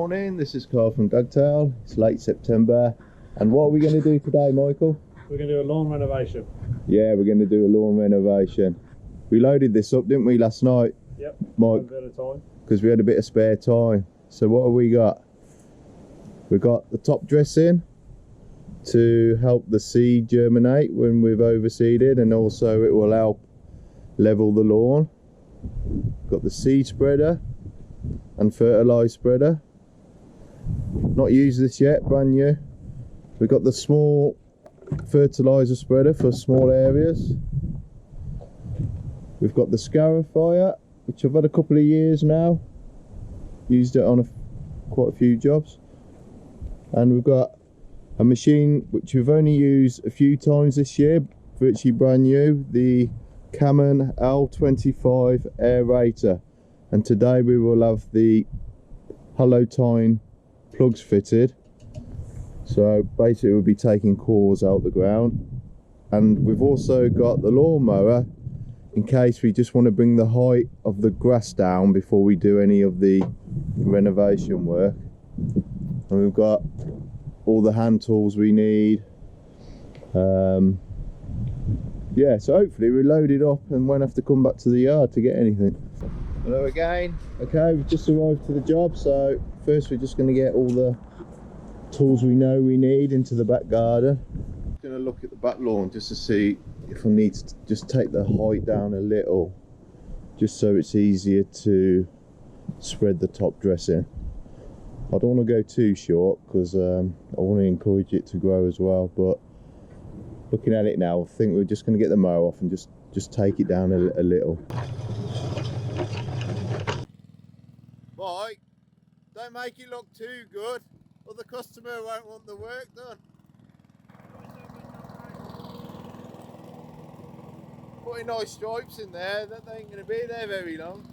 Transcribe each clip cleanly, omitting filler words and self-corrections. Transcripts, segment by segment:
morning, this is Carl from Dugtail. It's late September, and what are we going to do today, Michael? We're going to do a lawn renovation. Yeah, we're going to do a lawn renovation. We loaded this up, didn't we, last night? Yep, Mike, a bit of time. because we had a bit of spare time. So what have we got? We've got the top dressing to help the seed germinate when we've overseeded, and also it will help level the lawn. Got the seed spreader and fertilizer spreader. Not used this yet, brand new. We've got the small fertilizer spreader for small areas. We've got the Scarification, which I've had a couple of years now. Used it on quite a few jobs. And we've got a machine which we've only used a few times this year, virtually brand new, the Camon LA25 Aerator. And today we will have the hollow tine plugs fitted. So basically we'll be taking cores out the ground. And we've also got the lawnmower in case we just want to bring the height of the grass down before we do any of the renovation work. And we've got all the hand tools we need. Yeah, so hopefully we loaded up and won't have to come back to the yard to get anything. Hello again. Okay, we've just arrived to the job, so first we're just going to get all the tools we know we need into the back garden. I'm going to look at the back lawn just to see if I need to just take the height down a little, just so it's easier to spread the top dressing. I don't want to go too short because I want to encourage it to grow as well, but looking at it now, I think we're just going to get the mow off and just take it down a little. Mike, don't make it look too good, or the customer won't want the work done. Putting nice stripes in there, that ain't going to be there very long.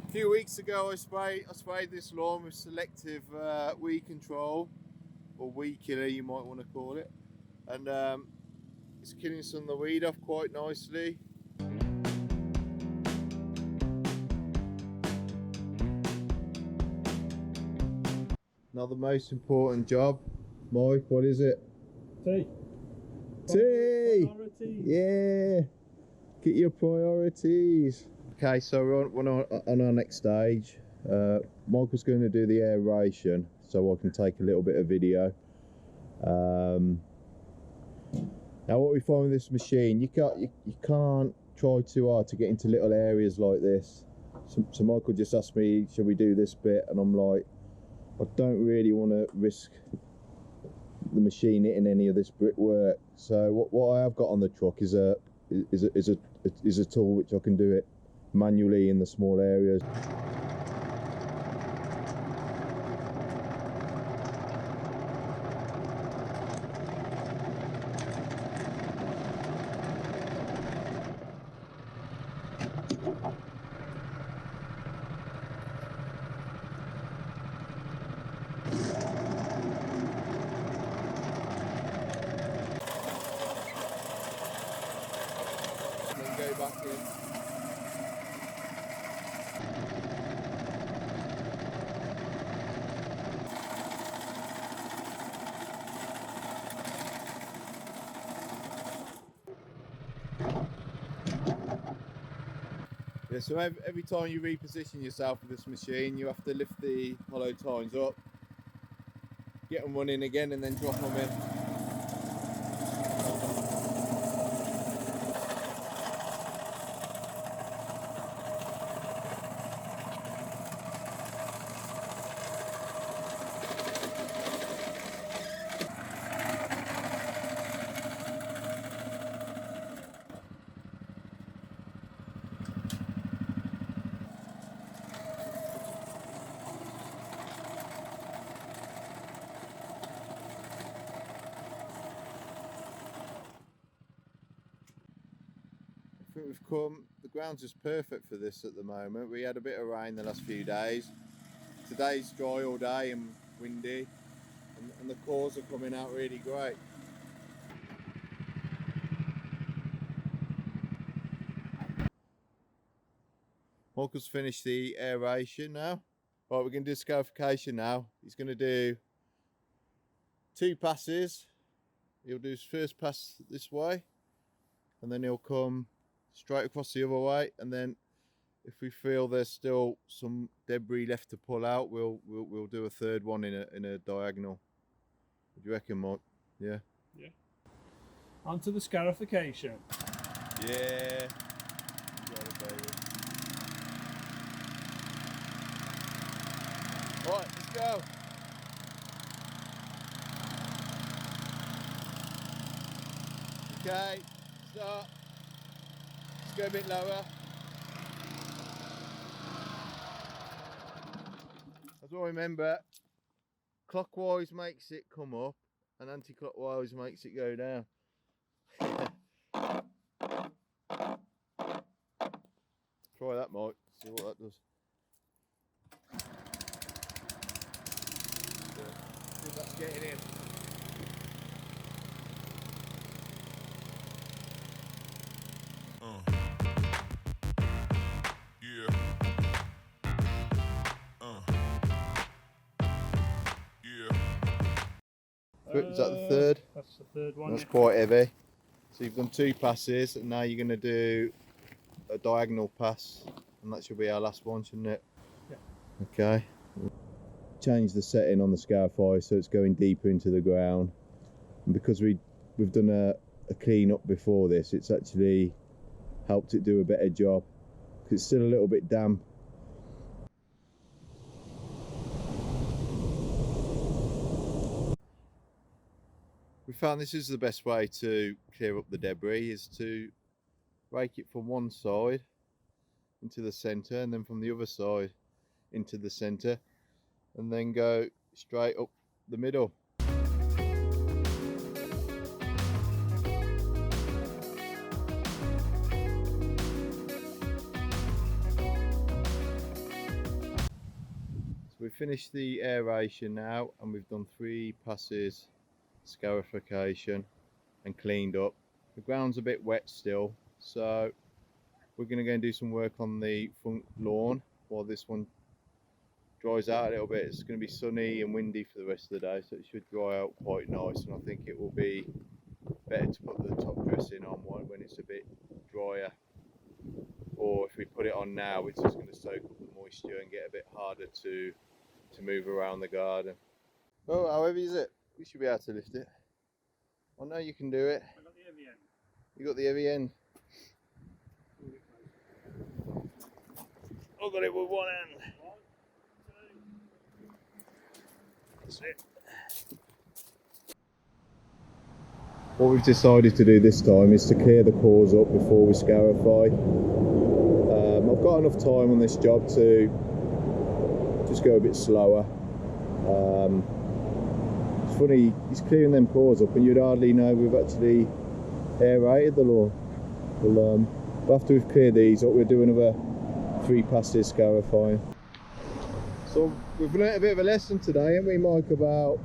A few weeks ago I sprayed this lawn with selective weed control, or weed killer you might want to call it, and it's killing some of the weed off quite nicely. Now the most important job, Mike, what is it? Tea. Tea! Priorities. Yeah! Get your priorities. Okay, so we're on our next stage. Michael's going to do the aeration, so I can take a little bit of video. Now what we find with this machine, you can't try too hard to get into little areas like this. So Michael just asked me, shall we do this bit? And I'm like, I don't really want to risk the machine hitting any of this brickwork. So what I have got on the truck is a tool which I can do it manually in the small areas. Go back in. Yeah, so every time you reposition yourself with this machine, you have to lift the hollow tines up, get them running again, and then drop them in. I think we've come, the ground's just perfect for this at the moment. We had a bit of rain the last few days. Today's dry all day and windy, and the cores are coming out really great. Michael's finished the aeration now. Right, we're going to do scarification now. He's going to do 2 passes. He'll do his first pass this way, and then he'll come straight across the other way, and then if we feel there's still some debris left to pull out, we'll do a third one in a diagonal. What do you reckon, Mike? Yeah. Yeah. On to the scarification. Yeah. Got it, baby. Right, let's go. Okay, start. Let's go a bit lower. As I remember, clockwise makes it come up and anti-clockwise makes it go down. Try that, Mike, see what that does. See if that's getting in. Yeah. Is that the third? That's the third one. That's Yeah. quite heavy. So you've done 2 passes, and now you're going to do a diagonal pass, and that should be our last one, shouldn't it? Yeah. Okay. Change the setting on the Scarifier so it's going deeper into the ground, and because we've done a clean up before this, it's actually helped it do a better job, because it's still a little bit damp. We found this is the best way to clear up the debris, is to rake it from one side into the centre, and then from the other side into the centre, and then go straight up the middle. So we've finished the aeration now, and we've done 3 passes scarification and cleaned up. The ground's a bit wet still, so we're going to go and do some work on the front lawn while this one dries out a little bit. It's going to be sunny and windy for the rest of the day, so it should dry out quite nice, and I think it will be better to put the top dressing on when it's a bit drier, or if we put it on now it's just going to soak up the moisture and get a bit harder to move around the garden. Oh, how heavy is it? You should be able to lift it. I know you can do it. I got the heavy end. You got the heavy end. I've got it with one hand. 1, 2. That's it. What we've decided to do this time is to clear the cores up before we scarify. I've got enough time on this job to just go a bit slower. It's funny, he's clearing them cores up and you'd hardly know we've actually aerated the lawn. Well, after we've cleared these up, we'll do another 3 passes scarifying. So we've learnt a bit of a lesson today, haven't we, Mike, about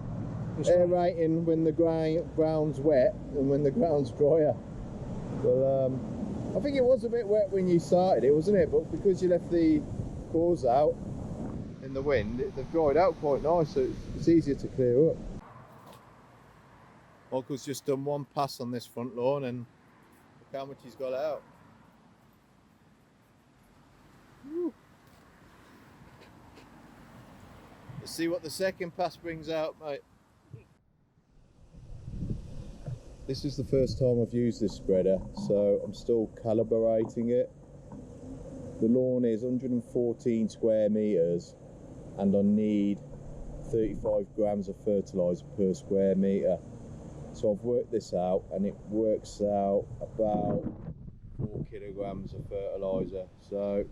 aerating when the ground's wet and when the ground's drier. Well, I think it was a bit wet when you started it, wasn't it? But because you left the cores out in the wind, they've dried out quite nice, so it's easier to clear up. Michael's just done 1 pass on this front lawn, and look how much he's got out. Woo. Let's see what the second pass brings out, mate. This is the first time I've used this spreader, so I'm still calibrating it. The lawn is 114 square metres and I need 35 grams of fertilizer per square metre. So I've worked this out and it works out about 4 kilograms of fertilizer. So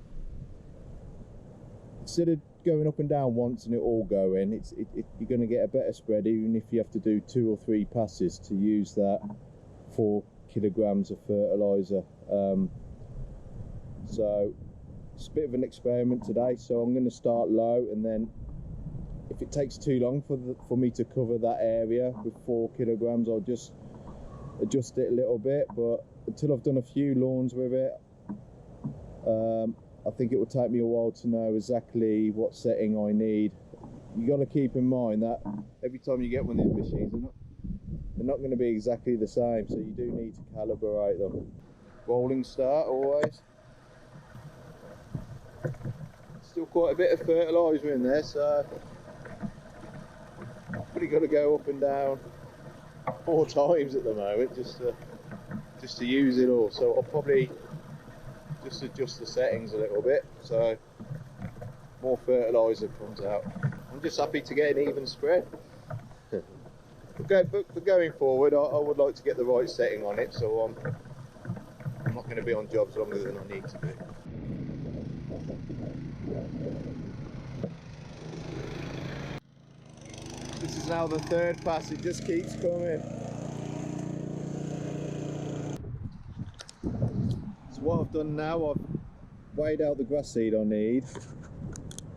instead of going up and down once and it all going, you're going to get a better spread even if you have to do 2 or 3 passes to use that 4 kilograms of fertilizer. So it's a bit of an experiment today, so I'm going to start low, and then if it takes too long for me to cover that area with 4 kilograms, I'll just adjust it a little bit. But until I've done a few lawns with it, I think it will take me a while to know exactly what setting I need. You got to keep in mind that every time you get one of these machines, they're not going to be exactly the same, so you do need to calibrate them. Rolling start always. Still quite a bit of fertilizer in there, so I've probably got to go up and down 4 times at the moment just to use it all. So I'll probably just adjust the settings a little bit so more fertilizer comes out. I'm just happy to get an even spread. But going forward, I would like to get the right setting on it, so I'm not going to be on jobs longer than I need to be. This is now the 3rd pass, it just keeps coming. So what I've done now, I've weighed out the grass seed I need.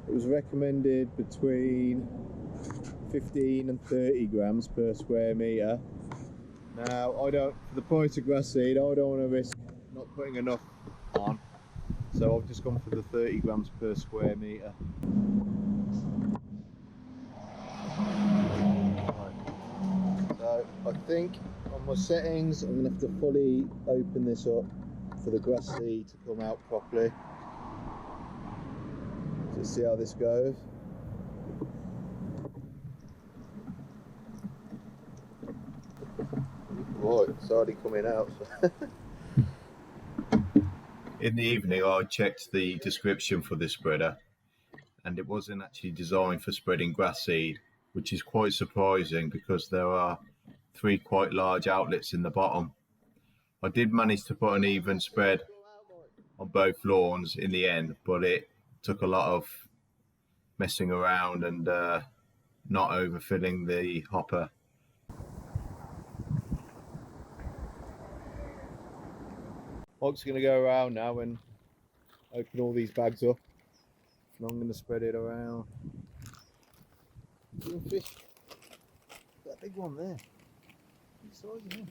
It was recommended between 15 and 30 grams per square metre. Now, for the price of grass seed, I don't want to risk not putting enough on. So I've just gone for the 30 grams per square metre. So I think on my settings, I'm going to have to fully open this up for the grass seed to come out properly. Just see how this goes. Right, it's already coming out. So. In the evening, I checked the description for this spreader, and it wasn't actually designed for spreading grass seed, which is quite surprising because there are 3 quite large outlets in the bottom. I did manage to put an even spread on both lawns in the end, but it took a lot of messing around and not overfilling the hopper. Mike's going to go around now and open all these bags up, and I'm going to spread it around. Fish. That big one there. What size is it?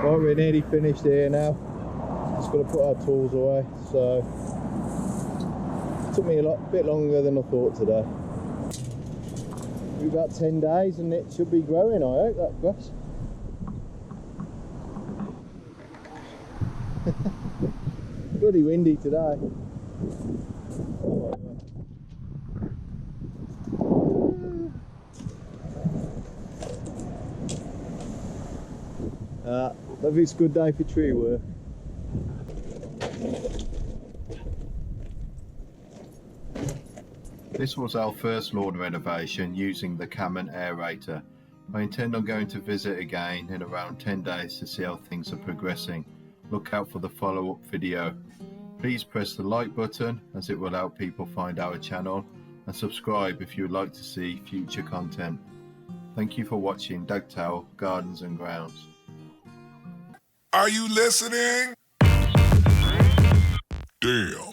Right, we're nearly finished here now. Just got to put our tools away. So it took me a bit longer than I thought today. Maybe about 10 days and it should be growing, I hope, that grass. Bloody windy today. Oh my God. Maybe it's a good day for tree work. This was our first lawn renovation using the Camon Aerator. I intend on going to visit again in around 10 days to see how things are progressing. Look out for the follow-up video. Please press the like button as it will help people find our channel, and subscribe if you would like to see future content. Thank you for watching Dugtail Gardens and Grounds. Are you listening? Damn.